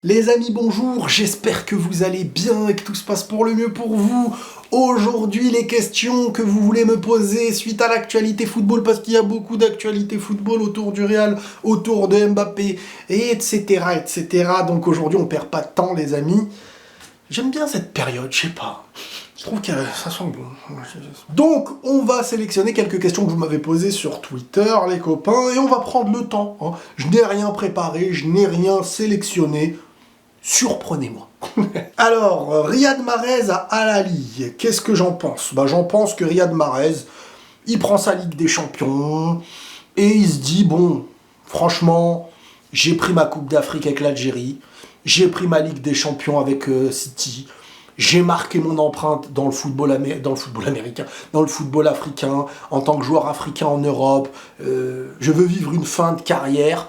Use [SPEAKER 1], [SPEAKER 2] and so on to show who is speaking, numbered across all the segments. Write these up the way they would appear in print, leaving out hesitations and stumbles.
[SPEAKER 1] Les amis, bonjour, j'espère que vous allez bien et que tout se passe pour le mieux pour vous. Aujourd'hui, les questions que vous voulez me poser suite à l'actualité football, parce qu'il y a beaucoup d'actualité football autour du Real, autour de Mbappé, et etc., etc. Donc aujourd'hui, on perd pas de temps, les amis. J'aime bien cette période, je sais pas. Je trouve que ça sent bon. Donc, on va sélectionner quelques questions que vous m'avez posées sur Twitter, les copains, et on va prendre le temps. Hein. Je n'ai rien préparé, je n'ai rien sélectionné. Surprenez-moi. Alors, Riyad Mahrez à Al-Ahly, qu'est-ce que j'en pense? J'en pense que Riyad Mahrez, il prend sa Ligue des Champions, et il se dit, bon, franchement, j'ai pris ma Coupe d'Afrique avec l'Algérie, j'ai pris ma Ligue des Champions avec City, j'ai marqué mon empreinte dans le football américain, dans le football africain, en tant que joueur africain en Europe, je veux vivre une fin de carrière,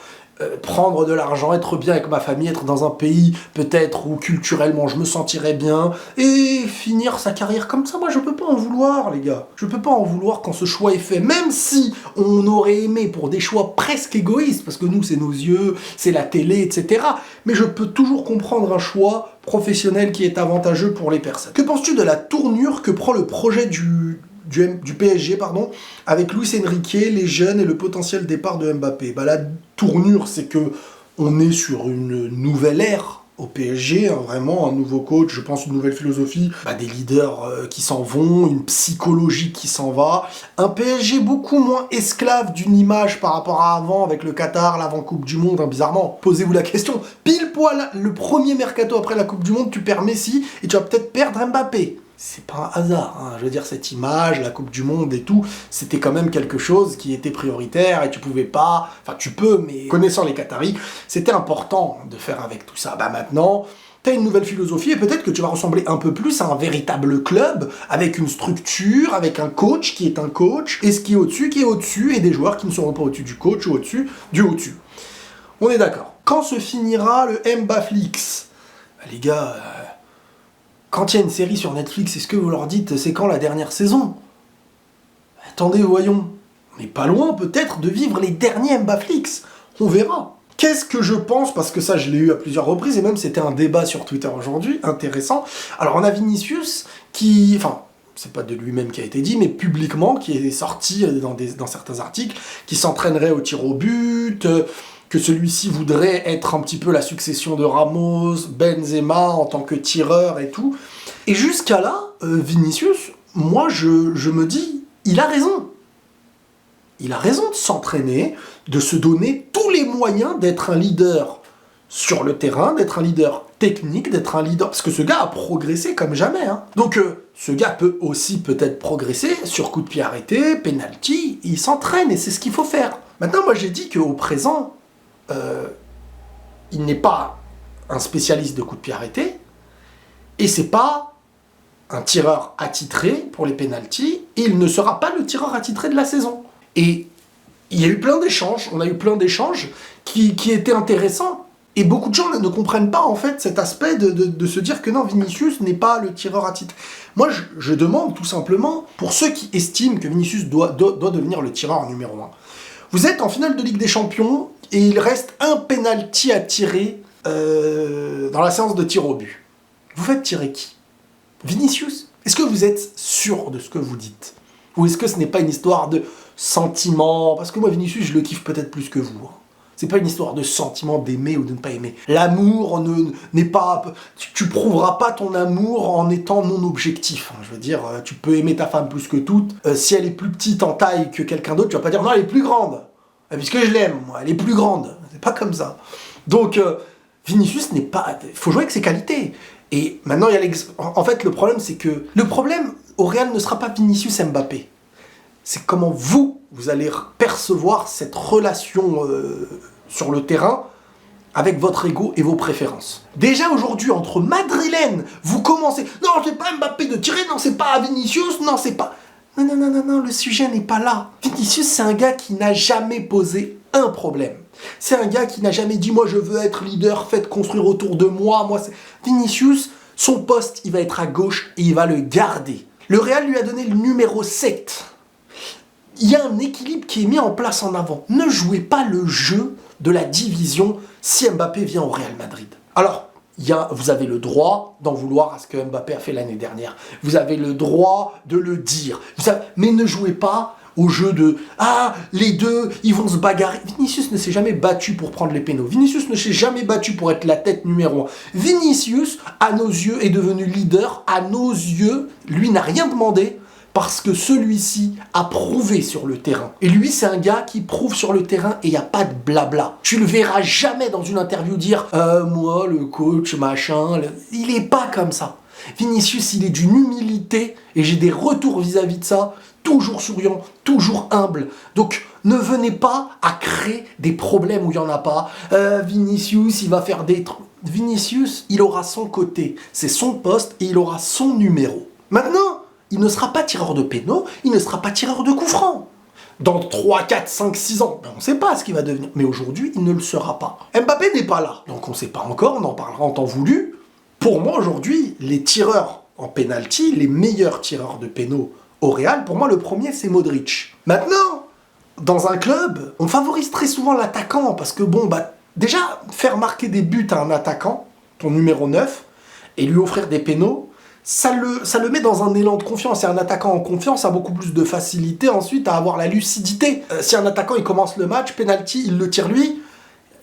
[SPEAKER 1] prendre de l'argent, être bien avec ma famille, être dans un pays peut-être où culturellement je me sentirais bien, et finir sa carrière comme ça. Moi je peux pas en vouloir, les gars. Je peux pas en vouloir quand ce choix est fait, même si on aurait aimé pour des choix presque égoïstes, parce que nous c'est nos yeux, c'est la télé, etc. Mais je peux toujours comprendre un choix professionnel qui est avantageux pour les personnes. Que penses-tu de la tournure que prend le projet du PSG, avec Luis Enrique, les jeunes et le potentiel départ de Mbappé? La tournure, c'est que on est sur une nouvelle ère au PSG, hein, vraiment un nouveau coach, je pense une nouvelle philosophie, des leaders qui s'en vont, une psychologie qui s'en va, un PSG beaucoup moins esclave d'une image par rapport à avant avec le Qatar, l'avant-coupe du monde, hein, bizarrement. Posez-vous la question, pile poil le premier mercato après la Coupe du Monde, tu perds Messi et tu vas peut-être perdre Mbappé. C'est pas un hasard, hein. Je veux dire, cette image, la Coupe du Monde et tout, c'était quand même quelque chose qui était prioritaire et tu pouvais pas, enfin tu peux, mais connaissant les Qataris, c'était important de faire avec tout ça. Maintenant, t'as une nouvelle philosophie et peut-être que tu vas ressembler un peu plus à un véritable club, avec une structure, avec un coach qui est un coach, et ce qui est au-dessus, et des joueurs qui ne seront pas au-dessus du coach ou au-dessus du au-dessus. On est d'accord. Quand se finira le Mbaflix? Les gars... Quand il y a une série sur Netflix, est-ce que vous leur dites c'est quand la dernière saison? Attendez, voyons. On n'est pas loin peut-être de vivre les derniers Mbaflix. On verra. Qu'est-ce que je pense? Parce que ça, je l'ai eu à plusieurs reprises, et même c'était un débat sur Twitter aujourd'hui, intéressant. Alors on a Vinicius qui... Enfin, c'est pas de lui-même qui a été dit, mais publiquement, qui est sorti dans certains articles, qui s'entraînerait au tir au but... que celui-ci voudrait être un petit peu la succession de Ramos, Benzema en tant que tireur et tout. Et jusqu'à là, Vinicius, moi je me dis, il a raison. Il a raison de s'entraîner, de se donner tous les moyens d'être un leader sur le terrain, d'être un leader technique, d'être un leader... Parce que ce gars a progressé comme jamais. Hein. Donc ce gars peut aussi peut-être progresser sur coup de pied arrêté, penalty, il s'entraîne et c'est ce qu'il faut faire. Maintenant, moi j'ai dit qu'au présent... il n'est pas un spécialiste de coups de pied arrêtés et c'est pas un tireur attitré pour les pénaltys et il ne sera pas le tireur attitré de la saison. Et il y a eu plein d'échanges, on a eu plein d'échanges qui étaient intéressants et beaucoup de gens ne comprennent pas en fait cet aspect de se dire que non, Vinicius n'est pas le tireur attitré. Moi je demande tout simplement, pour ceux qui estiment que Vinicius doit devenir le tireur numéro 1, vous êtes en finale de Ligue des Champions et il reste un penalty à tirer dans la séance de tir au but. Vous faites tirer qui? Vinicius? Est-ce que vous êtes sûr de ce que vous dites? Ou est-ce que ce n'est pas une histoire de sentiment? Parce que moi, Vinicius, je le kiffe peut-être plus que vous. Hein. C'est pas une histoire de sentiment d'aimer ou de ne pas aimer. L'amour n'est pas... Tu prouveras pas ton amour en étant non objectif. Hein. Je veux dire, tu peux aimer ta femme plus que toutes. Si elle est plus petite en taille que quelqu'un d'autre, tu vas pas dire non, elle est plus grande. Puisque je l'aime, moi, elle est plus grande. C'est pas comme ça. Donc, Vinicius n'est pas... Il faut jouer avec ses qualités. Et maintenant, il y a en fait, le problème, c'est que... Le problème au Real ne sera pas Vinicius Mbappé. C'est comment vous allez percevoir cette relation sur le terrain avec votre ego et vos préférences. Déjà aujourd'hui, entre madrilènes, vous commencez... Non, c'est pas Mbappé de tirer, non, c'est pas Vinicius, non, c'est pas... Non, le sujet n'est pas là. Vinicius, c'est un gars qui n'a jamais posé un problème. C'est un gars qui n'a jamais dit « Moi, je veux être leader, faites construire autour de moi. » Vinicius, son poste, il va être à gauche et il va le garder. Le Real lui a donné le numéro 7. Il y a un équilibre qui est mis en place en avant. Ne jouez pas le jeu de la division si Mbappé vient au Real Madrid. Alors, vous avez le droit d'en vouloir à ce que Mbappé a fait l'année dernière. Vous avez le droit de le dire. Mais ne jouez pas au jeu de « Ah, les deux, ils vont se bagarrer ». Vinicius ne s'est jamais battu pour prendre les pénaux. Vinicius ne s'est jamais battu pour être la tête numéro 1. Vinicius, à nos yeux, est devenu leader. À nos yeux, lui n'a rien demandé parce que celui-ci a prouvé sur le terrain. Et lui, c'est un gars qui prouve sur le terrain et il n'y a pas de blabla. Tu le verras jamais dans une interview dire « Moi, le coach, machin... » Il n'est pas comme ça. Vinicius, il est d'une humilité et j'ai des retours vis-à-vis de ça. Toujours souriant, toujours humble. Donc, ne venez pas à créer des problèmes où il n'y en a pas. Vinicius, il va faire des trucs. Vinicius, il aura son côté. C'est son poste et il aura son numéro. Maintenant, il ne sera pas tireur de pénaux, il ne sera pas tireur de coups francs. Dans 3, 4, 5, 6 ans, on ne sait pas ce qu'il va devenir. Mais aujourd'hui, il ne le sera pas. Mbappé n'est pas là. Donc on ne sait pas encore, on en parlera en temps voulu. Pour moi, aujourd'hui, les tireurs en penalty, les meilleurs tireurs de pénaux au Real, pour moi, le premier, c'est Modric. Maintenant, dans un club, on favorise très souvent l'attaquant, parce que déjà, faire marquer des buts à un attaquant, ton numéro 9, et lui offrir des pénaux, ça le met dans un élan de confiance. Et un attaquant en confiance a beaucoup plus de facilité ensuite à avoir la lucidité. Si un attaquant, il commence le match, penalty, il le tire lui,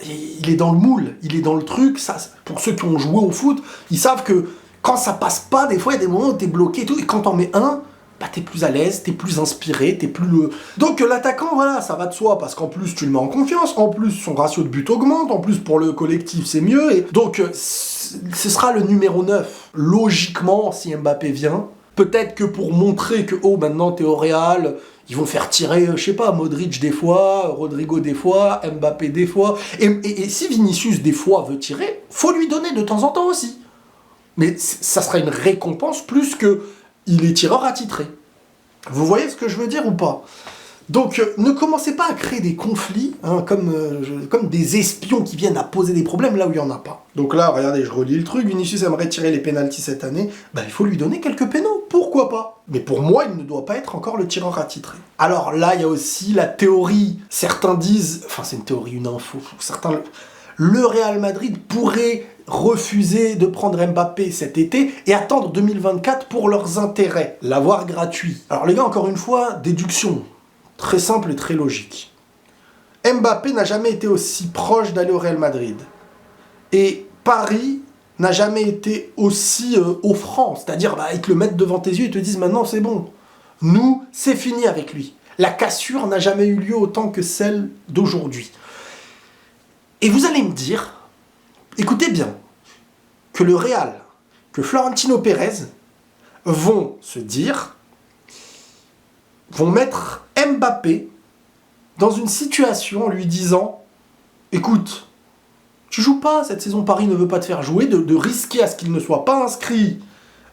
[SPEAKER 1] il est dans le moule, il est dans le truc. Ça, pour ceux qui ont joué au foot, ils savent que quand ça passe pas, des fois, il y a des moments où t'es bloqué et tout, et quand t'en mets un, t'es plus à l'aise, t'es plus inspiré, t'es plus le... Donc l'attaquant, voilà, ça va de soi, parce qu'en plus, tu le mets en confiance, en plus, son ratio de but augmente, en plus, pour le collectif, c'est mieux, et donc, ce sera le numéro 9. Logiquement, si Mbappé vient, peut-être que pour montrer que, maintenant, t'es au Real, ils vont faire tirer, je sais pas, Modric des fois, Rodrigo des fois, Mbappé des fois, et si Vinicius des fois veut tirer, faut lui donner de temps en temps aussi. Mais ça sera une récompense plus que il est tireur attitré. Vous voyez ce que je veux dire ou pas? Donc, ne commencez pas à créer des conflits, comme des espions qui viennent à poser des problèmes là où il n'y en a pas. Donc là, regardez, je relis le truc, Vinicius aimerait tirer les pénaltys cette année, il faut lui donner quelques pénaux, pourquoi pas? Mais pour moi, il ne doit pas être encore le tireur attitré. Alors là, il y a aussi la théorie, certains disent, c'est une théorie, une info, certains... Le Real Madrid pourrait refuser de prendre Mbappé cet été et attendre 2024 pour leurs intérêts, l'avoir gratuit. Alors les gars, encore une fois, déduction, très simple et très logique. Mbappé n'a jamais été aussi proche d'aller au Real Madrid. Et Paris n'a jamais été aussi offrant, c'est-à-dire ils te le mettent devant tes yeux et te disent maintenant c'est bon. Nous, c'est fini avec lui. La cassure n'a jamais eu lieu autant que celle d'aujourd'hui. Et vous allez me dire, écoutez bien, que le Real, que Florentino Pérez vont se dire, vont mettre Mbappé dans une situation en lui disant « Écoute, tu joues pas cette saison, Paris ne veut pas te faire jouer, de risquer à ce qu'il ne soit pas inscrit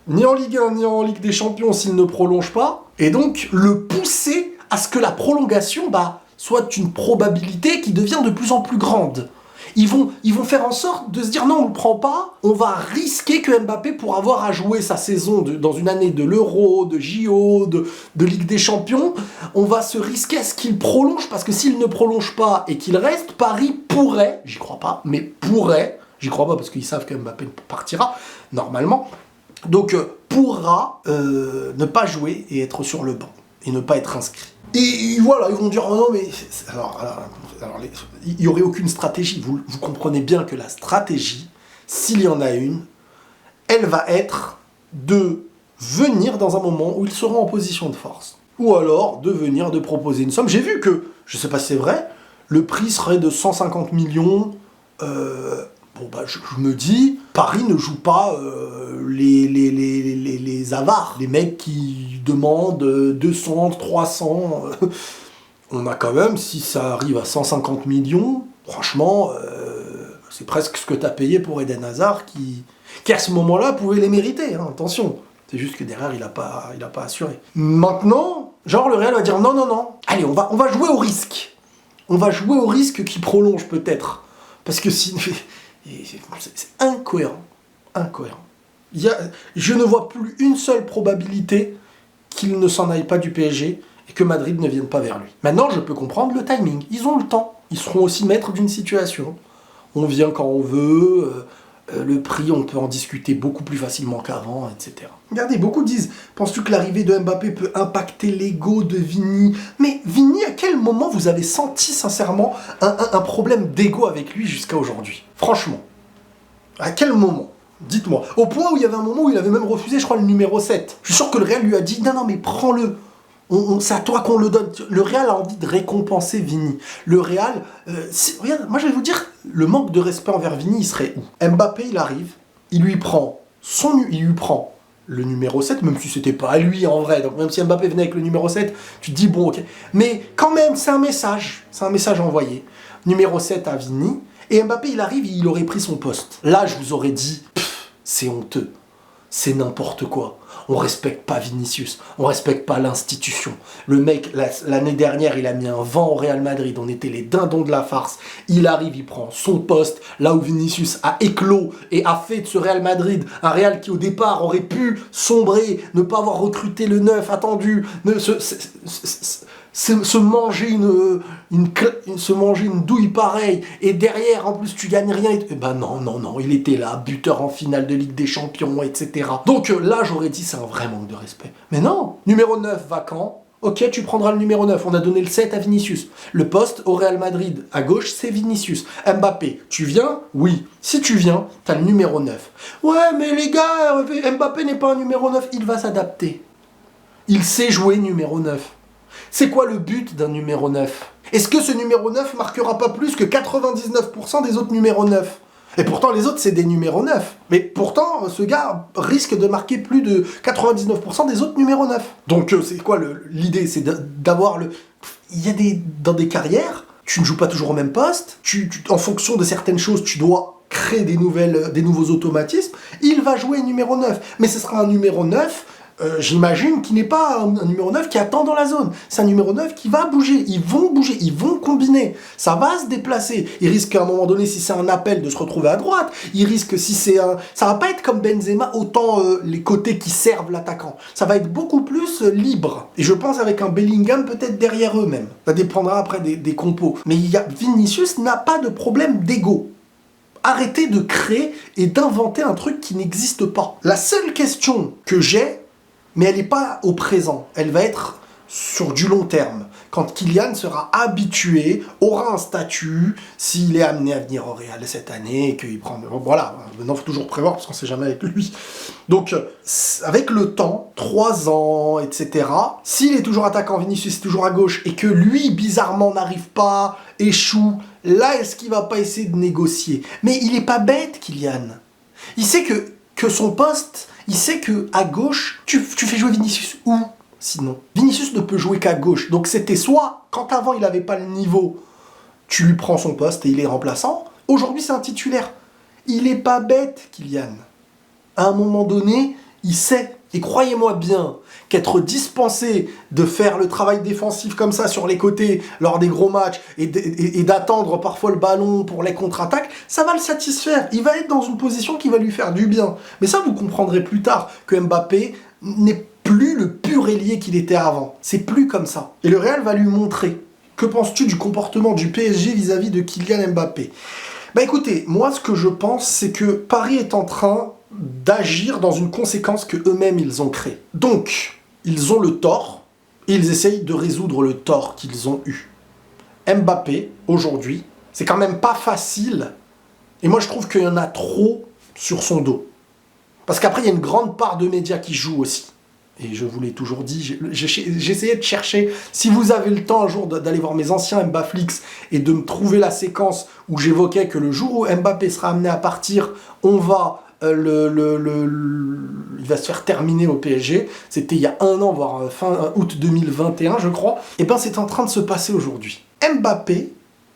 [SPEAKER 1] ni en Ligue 1 ni en Ligue des Champions s'il ne prolonge pas, et donc le pousser à ce que la prolongation soit une probabilité qui devient de plus en plus grande. » Ils vont faire en sorte de se dire non, on ne le prend pas, on va risquer que Mbappé, pour avoir à jouer sa saison dans une année de l'Euro, de JO, de Ligue des Champions, on va se risquer à ce qu'il prolonge, parce que s'il ne prolonge pas et qu'il reste, Paris pourrait, j'y crois pas, mais pourrait, j'y crois pas parce qu'ils savent que Mbappé partira, normalement, donc pourra ne pas jouer et être sur le banc, et ne pas être inscrit. Et voilà, ils vont dire, oh non, mais... Alors, il n'y aurait aucune stratégie. Vous comprenez bien que la stratégie, s'il y en a une, elle va être de venir dans un moment où ils seront en position de force. Ou alors, de proposer une somme. J'ai vu que, je ne sais pas si c'est vrai, le prix serait de 150 millions... je me dis, Paris ne joue pas les avares, les mecs qui demandent 200, 300. On a quand même, si ça arrive à 150 millions, franchement, c'est presque ce que tu as payé pour Eden Hazard, qui à ce moment-là pouvait les mériter, attention. C'est juste que derrière, il a pas assuré. Maintenant, le Real va dire non, allez, on va jouer au risque. On va jouer au risque qui prolonge peut-être. Parce que si... C'est incohérent. Je ne vois plus une seule probabilité qu'il ne s'en aille pas du PSG et que Madrid ne vienne pas vers lui. Maintenant, je peux comprendre le timing. Ils ont le temps. Ils seront aussi maîtres d'une situation. On vient quand on veut. le prix, on peut en discuter beaucoup plus facilement qu'avant, etc. Regardez, beaucoup disent, penses-tu que l'arrivée de Mbappé peut impacter l'ego de Vini? Mais Vini, à quel moment vous avez senti sincèrement un problème d'ego avec lui jusqu'à aujourd'hui? Franchement, à quel moment? Dites-moi. Au point où il y avait un moment où il avait même refusé, je crois, le numéro 7. Je suis sûr que le Real lui a dit, non, mais prends-le. C'est à toi qu'on le donne. Le Real a envie de récompenser Vini. Le Real, regarde, moi je vais vous dire, le manque de respect envers Vini, il serait où? Mbappé, il arrive, il lui prend le numéro 7, même si c'était pas à lui en vrai. Donc même si Mbappé venait avec le numéro 7, tu te dis bon ok. Mais quand même, c'est un message envoyé. Numéro 7 à Vini. Et Mbappé, il arrive, il aurait pris son poste. Là, je vous aurais dit, c'est honteux. C'est n'importe quoi. On respecte pas Vinicius, on respecte pas l'institution. Le mec, l'année dernière, il a mis un vent au Real Madrid, on était les dindons de la farce. Il arrive, il prend son poste, là où Vinicius a éclos et a fait de ce Real Madrid un Real qui au départ aurait pu sombrer, ne pas avoir recruté le neuf attendu, se manger une douille pareille, et derrière, en plus, tu gagnes rien. Et ben non, il était là, buteur en finale de Ligue des Champions, etc. Donc là, j'aurais dit, c'est un vrai manque de respect. Mais non, numéro 9 vacant, ok, tu prendras le numéro 9, on a donné le 7 à Vinicius. Le poste au Real Madrid, à gauche, c'est Vinicius. Mbappé, tu viens? Oui. Si tu viens, t'as le numéro 9. Ouais, mais les gars, Mbappé n'est pas un numéro 9, il va s'adapter. Il sait jouer numéro 9. C'est quoi le but d'un numéro 9? Est-ce que ce numéro 9 marquera pas plus que 99% des autres numéros 9? Et pourtant, les autres, c'est des numéros 9. Mais pourtant, ce gars risque de marquer plus de 99% des autres numéros 9. Donc, c'est quoi l'idée? C'est d'avoir le... Il y a dans des carrières, tu ne joues pas toujours au même poste. En fonction de certaines choses, tu dois créer des nouveaux automatismes. Il va jouer numéro 9. Mais ce sera un numéro 9... j'imagine qu'il n'est pas un numéro 9 qui attend dans la zone. C'est un numéro 9 qui va bouger. Ils vont combiner. Ça va se déplacer. Il risque à un moment donné, si c'est un appel, de se retrouver à droite. Il risque, si c'est un... Ça va pas être comme Benzema, autant les côtés qui servent l'attaquant. Ça va être beaucoup plus libre. Et je pense avec un Bellingham peut-être derrière eux même. Ça dépendra après des compos. Mais Vinicius n'a pas de problème d'ego. Arrêtez de créer et d'inventer un truc qui n'existe pas. La seule question que j'ai, mais elle n'est pas au présent, elle va être sur du long terme. Quand Kylian sera habitué, aura un statut, s'il est amené à venir au Real cette année, et qu'il prend... Voilà, maintenant il faut toujours prévoir parce qu'on ne sait jamais avec lui. Donc, avec le temps, 3 ans, etc., s'il est toujours attaquant, Vinicius est toujours à gauche, et que lui, bizarrement, n'arrive pas, échoue, là, est-ce qu'il va pas essayer de négocier? Mais il n'est pas bête, Kylian. Il sait que son poste... Il sait que à gauche, tu fais jouer Vinicius où? Sinon, Vinicius ne peut jouer qu'à gauche. Donc c'était soit, quand avant il n'avait pas le niveau, tu lui prends son poste et il est remplaçant. Aujourd'hui c'est un titulaire. Il est pas bête, Kylian. À un moment donné, il sait. Et croyez-moi bien qu'être dispensé de faire le travail défensif comme ça sur les côtés lors des gros matchs et d'attendre parfois le ballon pour les contre-attaques, ça va le satisfaire. Il va être dans une position qui va lui faire du bien. Mais ça, vous comprendrez plus tard que Mbappé n'est plus le pur ailier qu'il était avant. C'est plus comme ça. Et le Real va lui montrer. Que penses-tu du comportement du PSG vis-à-vis de Kylian Mbappé? Bah écoutez, moi ce que je pense, c'est que Paris est en train d'agir dans une conséquence que eux-mêmes ils ont créée. Donc, ils ont le tort, et ils essayent de résoudre le tort qu'ils ont eu. Mbappé, aujourd'hui, c'est quand même pas facile, et moi je trouve qu'il y en a trop sur son dos. Parce qu'après, il y a une grande part de médias qui jouent aussi. Et je vous l'ai toujours dit, j'essayais de chercher, si vous avez le temps un jour d'aller voir mes anciens Mbaflix et de me trouver la séquence où j'évoquais que le jour où Mbappé sera amené à partir, on va... il va se faire terminer au PSG, c'était il y a 1 an, voire fin août 2021 je crois, et ben c'est en train de se passer aujourd'hui. Mbappé,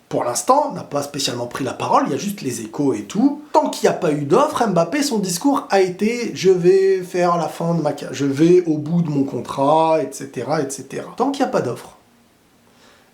[SPEAKER 1] pour l'instant, n'a pas spécialement pris la parole, il y a juste les échos et tout. Tant qu'il n'y a pas eu d'offre, Mbappé, son discours a été « je vais faire la fin de je vais au bout de mon contrat, etc. etc. » Tant qu'il n'y a pas d'offre.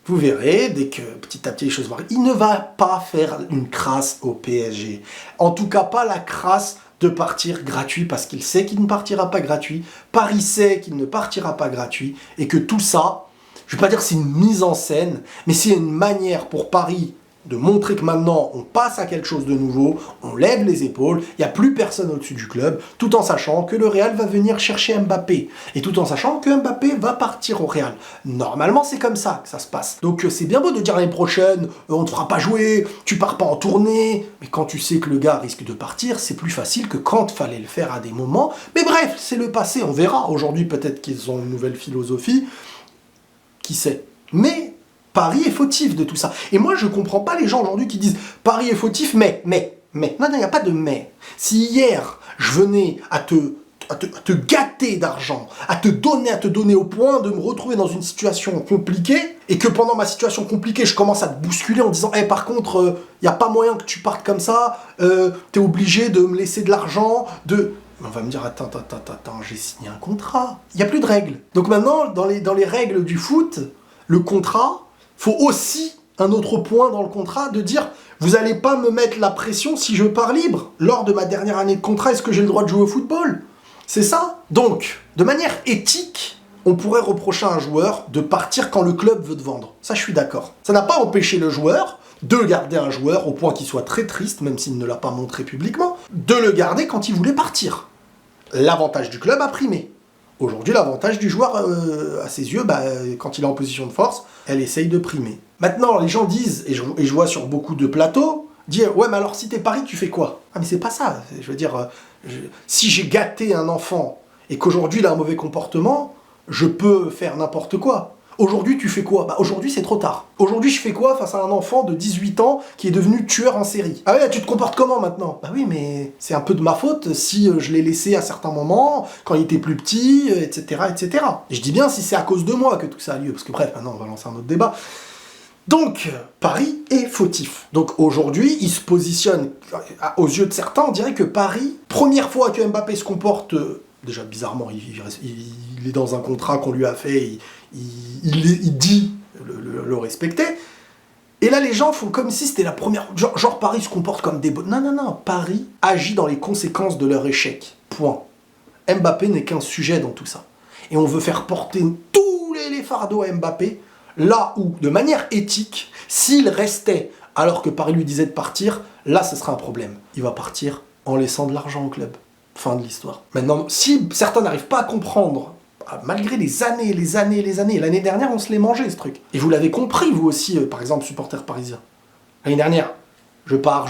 [SPEAKER 1] Vous verrez, dès que petit à petit les choses vont arriver, il ne va pas faire une crasse au PSG. En tout cas, pas la crasse de partir gratuit, parce qu'il sait qu'il ne partira pas gratuit. Paris sait qu'il ne partira pas gratuit, et que tout ça, je ne vais pas dire que c'est une mise en scène, mais c'est une manière pour Paris de montrer que maintenant on passe à quelque chose de nouveau, on lève les épaules, il n'y a plus personne au-dessus du club, tout en sachant que le Real va venir chercher Mbappé, et tout en sachant que Mbappé va partir au Real. Normalement c'est comme ça que ça se passe. Donc c'est bien beau de dire l'année prochaine, on ne te fera pas jouer, tu pars pas en tournée, mais quand tu sais que le gars risque de partir, c'est plus facile que quand il fallait le faire à des moments. Mais bref, c'est le passé, on verra. Aujourd'hui peut-être qu'ils ont une nouvelle philosophie, qui sait. Mais Paris est fautif de tout ça. Et moi, je comprends pas les gens aujourd'hui qui disent Paris est fautif, mais. Non, il n'y a pas de mais. Si hier, je venais à te gâter d'argent, à te donner au point de me retrouver dans une situation compliquée, et que pendant ma situation compliquée, je commence à te bousculer en disant par contre, il n'y a pas moyen que tu partes comme ça, t'es obligé de me laisser de l'argent, On va me dire, attends, j'ai signé un contrat. Il n'y a plus de règles. Donc maintenant, dans les règles du foot, le contrat, faut aussi un autre point dans le contrat de dire vous n'allez pas me mettre la pression si je pars libre. Lors de ma dernière année de contrat, est-ce que j'ai le droit de jouer au football? C'est ça. Donc, de manière éthique, on pourrait reprocher à un joueur de partir quand le club veut te vendre. Ça, je suis d'accord. Ça n'a pas empêché le joueur de garder un joueur au point qu'il soit très triste, même s'il ne l'a pas montré publiquement, de le garder quand il voulait partir. L'avantage du club a primé. Aujourd'hui, l'avantage du joueur, à ses yeux, quand il est en position de force, elle essaye de primer. Maintenant, les gens disent, et je vois sur beaucoup de plateaux, dire « Ouais, mais alors si t'es Paris, tu fais quoi ?» Ah, mais c'est pas ça. Je veux dire, si j'ai gâté un enfant et qu'aujourd'hui il a un mauvais comportement, je peux faire n'importe quoi. Aujourd'hui, tu fais quoi? Aujourd'hui, c'est trop tard. Aujourd'hui, je fais quoi face à un enfant de 18 ans qui est devenu tueur en série? Ah ouais, tu te comportes comment maintenant? Bah oui, mais c'est un peu de ma faute si je l'ai laissé à certains moments, quand il était plus petit, etc., etc. Et je dis bien si c'est à cause de moi que tout ça a lieu, parce que bref, maintenant, on va lancer un autre débat. Donc, Paris est fautif. Donc aujourd'hui, il se positionne, aux yeux de certains, on dirait que Paris, première fois que Mbappé se comporte, déjà bizarrement, il est dans un contrat qu'on lui a fait, il dit le respecter. Et là, les gens font comme si c'était la première... Genre Paris se comporte comme des... Non. Paris agit dans les conséquences de leur échec. Point. Mbappé n'est qu'un sujet dans tout ça. Et on veut faire porter tous les fardeaux à Mbappé, là où, de manière éthique, s'il restait alors que Paris lui disait de partir, là, ce serait un problème. Il va partir en laissant de l'argent au club. Fin de l'histoire. Maintenant, si certains n'arrivent pas à comprendre, malgré les années, l'année dernière, on se l'est mangé, ce truc. Et vous l'avez compris, vous aussi, par exemple, supporter parisien. L'année dernière, je pars.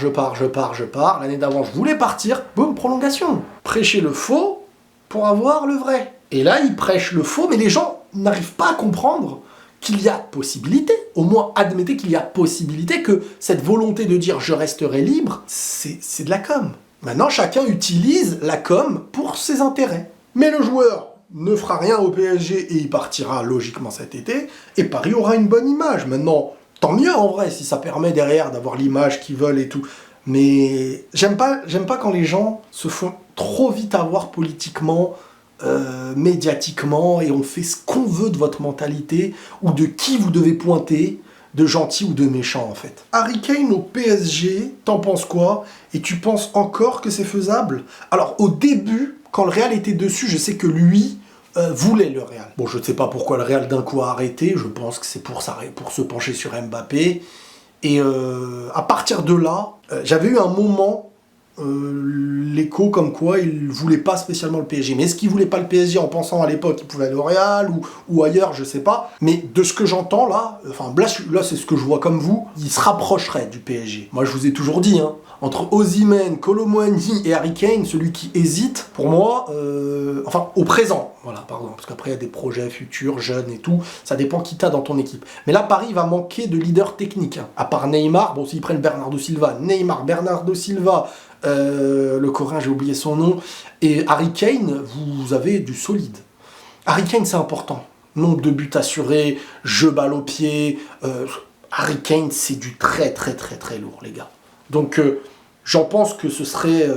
[SPEAKER 1] L'année d'avant, je voulais partir. Boum, prolongation. Prêcher le faux pour avoir le vrai. Et là, ils prêchent le faux, mais les gens n'arrivent pas à comprendre qu'il y a possibilité. Au moins, admettez qu'il y a possibilité que cette volonté de dire « je resterai libre », c'est de la com'. Maintenant, chacun utilise la com' pour ses intérêts. Mais le joueur ne fera rien au PSG et il partira logiquement cet été, et Paris aura une bonne image. Maintenant, tant mieux en vrai, si ça permet derrière d'avoir l'image qu'ils veulent et tout. Mais j'aime pas quand les gens se font trop vite avoir politiquement, médiatiquement, et on fait ce qu'on veut de votre mentalité, ou de qui vous devez pointer, de gentil ou de méchant en fait. Harry Kane au PSG, t'en penses quoi? Et tu penses encore que c'est faisable? Alors au début, quand le Real était dessus, je sais que lui voulait le Real. Bon, je ne sais pas pourquoi le Real d'un coup a arrêté, je pense que c'est pour se pencher sur Mbappé. Et à partir de là, j'avais eu un moment, l'écho comme quoi il voulait pas spécialement le PSG. Mais est-ce qu'il voulait pas le PSG en pensant à l'époque qu'il pouvait aller au Real ou ailleurs, je sais pas. Mais de ce que j'entends là, là c'est ce que je vois comme vous, il se rapprocherait du PSG. Moi je vous ai toujours dit, entre Osimhen, Kolo Muani et Harry Kane, celui qui hésite, pour moi, au présent, voilà, pardon, parce qu'après il y a des projets futurs, jeunes et tout, ça dépend qui t'as dans ton équipe. Mais là, Paris va manquer de leader technique, à part Neymar, bon, s'ils prennent Bernardo Silva, le Coréen, j'ai oublié son nom, et Harry Kane, vous avez du solide. Harry Kane, c'est important. Nombre de buts assurés, jeu balle au pied, Harry Kane, c'est du très lourd, les gars. Donc, j'en pense que ce serait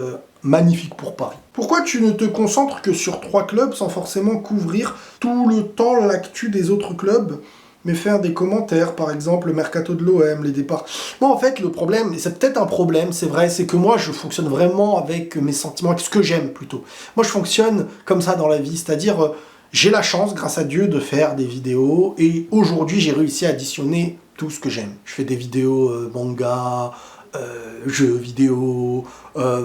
[SPEAKER 1] magnifique pour Paris. Pourquoi tu ne te concentres que sur 3 clubs sans forcément couvrir tout le temps l'actu des autres clubs, mais faire des commentaires, par exemple le mercato de l'OM, les départs? Moi, en fait, le problème, et c'est peut-être un problème, c'est vrai, c'est que moi, je fonctionne vraiment avec mes sentiments, avec ce que j'aime plutôt. Moi, je fonctionne comme ça dans la vie, c'est-à-dire, j'ai la chance, grâce à Dieu, de faire des vidéos, et aujourd'hui, j'ai réussi à additionner tout ce que j'aime. Je fais des vidéos manga, jeux vidéo,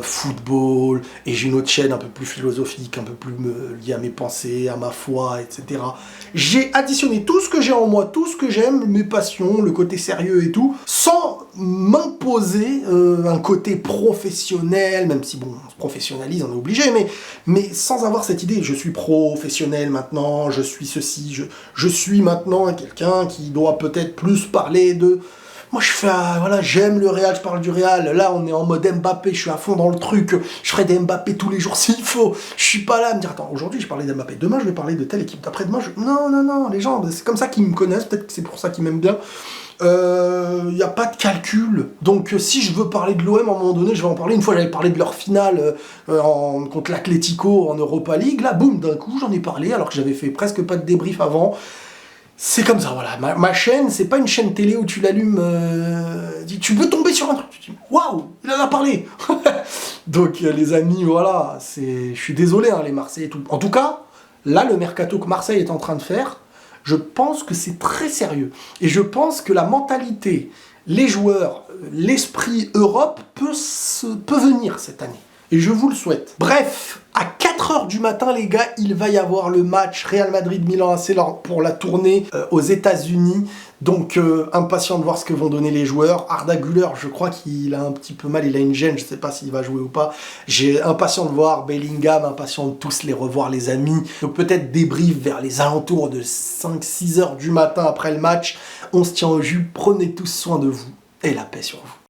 [SPEAKER 1] football, et j'ai une autre chaîne un peu plus philosophique, un peu plus liée à mes pensées, à ma foi, etc. J'ai additionné tout ce que j'ai en moi, tout ce que j'aime, mes passions, le côté sérieux et tout, sans m'imposer un côté professionnel, même si bon, on se professionnalise, on est obligé, mais sans avoir cette idée, je suis professionnel maintenant, je suis ceci, je suis maintenant quelqu'un qui doit peut-être plus parler de... Moi je fais, voilà, j'aime le Real, je parle du Real, là on est en mode Mbappé, je suis à fond dans le truc, je ferai des Mbappé tous les jours s'il faut, je suis pas là à me dire, attends, aujourd'hui je parlais d'Mbappé, demain je vais parler de telle équipe, d'après-demain Non, les gens, c'est comme ça qu'ils me connaissent, peut-être que c'est pour ça qu'ils m'aiment bien, il n'y a pas de calcul, donc si je veux parler de l'OM à un moment donné, je vais en parler. Une fois j'avais parlé de leur finale contre l'Atlético en Europa League, là boum, d'un coup j'en ai parlé, alors que j'avais fait presque pas de débrief avant. C'est comme ça, voilà. Ma chaîne, c'est pas une chaîne télé où tu l'allumes, tu peux tomber sur un truc, tu dis waouh, il en a parlé. Donc les amis, voilà, je suis désolé, hein, les Marseillais et tout. En tout cas, là, le mercato que Marseille est en train de faire, je pense que c'est très sérieux. Et je pense que la mentalité, les joueurs, l'esprit Europe peut venir cette année. Et je vous le souhaite. Bref, à 4h du matin, les gars, il va y avoir le match Real Madrid-Milan AC pour la tournée aux États-Unis. Donc, impatient de voir ce que vont donner les joueurs. Arda Güler, je crois qu'il a un petit peu mal, il a une gêne, je sais pas s'il va jouer ou pas. J'ai impatient de voir Bellingham, impatient de tous les revoir, les amis. Donc, peut-être débrief vers les alentours de 5-6 heures du matin après le match. On se tient au jus, prenez tous soin de vous et la paix sur vous.